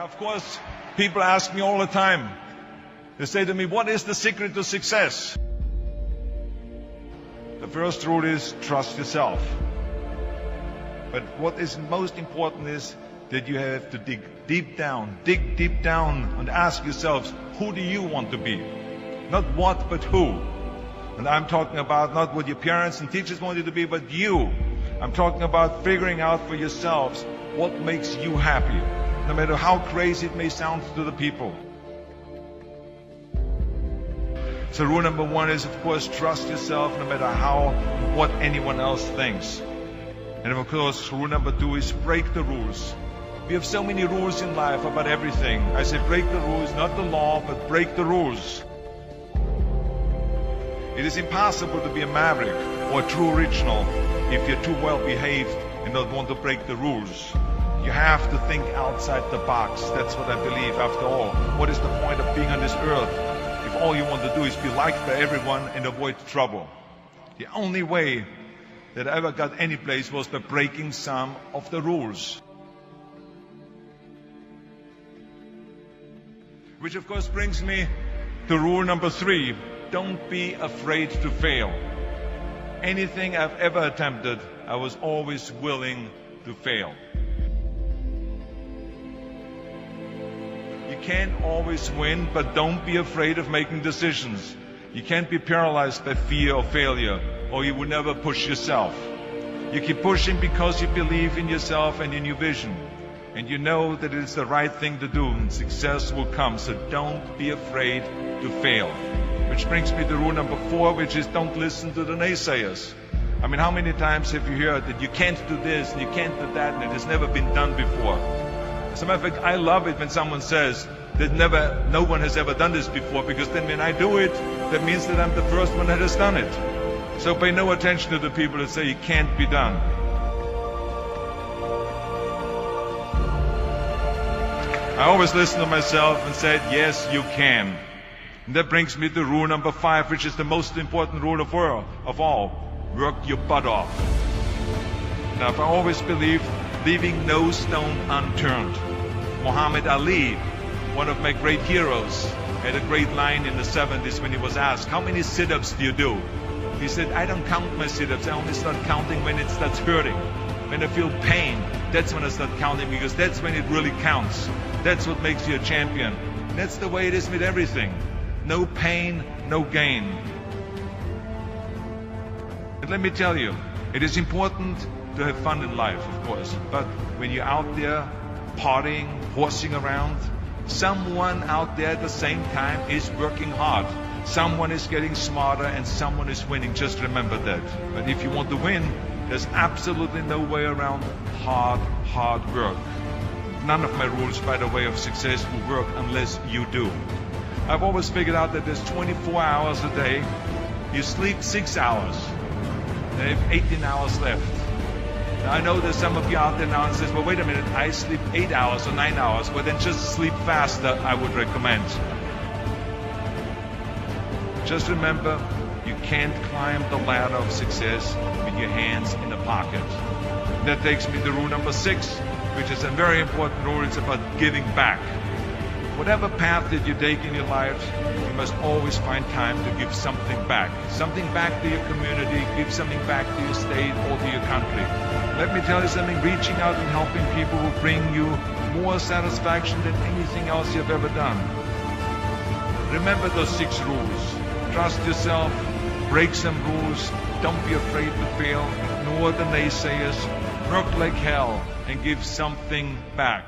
Of course, people ask me all the time. They say to me, what is the secret to success? The first rule is trust yourself. But what is most important is that you have to dig deep down and ask yourselves, who do you want to be? Not what, but who. And I'm talking about not what your parents and teachers want you to be, but you. I'm talking about figuring out for yourselves what makes you happy, no matter how crazy it may sound to the people. So rule number one is, of course, trust yourself no matter what anyone else thinks. And of course, rule number two is break the rules. We have so many rules in life about everything. I say break the rules, not the law, but break the rules. It is impossible to be a maverick or a true original if you're too well behaved and don't want to break the rules. You have to think outside the box. That's what I believe. After all, what is the point of being on this earth if all you want to do is be liked by everyone and avoid trouble? The only way that I ever got any place was by breaking some of the rules. Which of course brings me to rule number three. Don't be afraid to fail. Anything I've ever attempted, I was always willing to fail. You can't always win, but don't be afraid of making decisions. You can't be paralyzed by fear of failure, or you will never push yourself. You keep pushing because you believe in yourself and in your vision. And you know that it is the right thing to do, and success will come. So don't be afraid to fail. Which brings me to rule number four, which is don't listen to the naysayers. I mean, how many times have you heard that you can't do this and you can't do that and it has never been done before? As a matter of fact, I love it when someone says that no one has ever done this before, because then when I do it, that means that I'm the first one that has done it. So pay no attention to the people that say it can't be done. I always listen to myself and said, yes, you can. And that brings me to rule number five, which is the most important rule of all. Work your butt off. Now, I've always believed leaving no stone unturned. Muhammad Ali, one of my great heroes, had a great line in the 70s when he was asked, how many sit-ups do you do? He said, I don't count my sit-ups. I only start counting when it starts hurting. When I feel pain, that's when I start counting, because that's when it really counts. That's what makes you a champion. That's the way it is with everything. No pain, no gain. And let me tell you, it is important to have fun in life, of course. But when you're out there partying, horsing around, someone out there at the same time is working hard. Someone is getting smarter and someone is winning. Just remember that. But if you want to win, there's absolutely no way around hard work. None of my rules, by the way, of success will work unless you do. I've always figured out that there's 24 hours a day. You sleep 6 hours. And you have 18 hours left. Now, I know there's some of you out there now and says, well, wait a minute, I sleep 8 hours or 9 hours. Well, then just sleep faster, I would recommend. Just remember, you can't climb the ladder of success with your hands in the pocket. That takes me to rule number 6, which is a very important rule. It's about giving back. Whatever path that you take in your life, you must always find time to give something back. Something back to your community, give something back to your state or to your country. Let me tell you something, reaching out and helping people will bring you more satisfaction than anything else you've ever done. Remember those 6 rules. Trust yourself, break some rules, don't be afraid to fail, ignore the naysayers, work like hell, and give something back.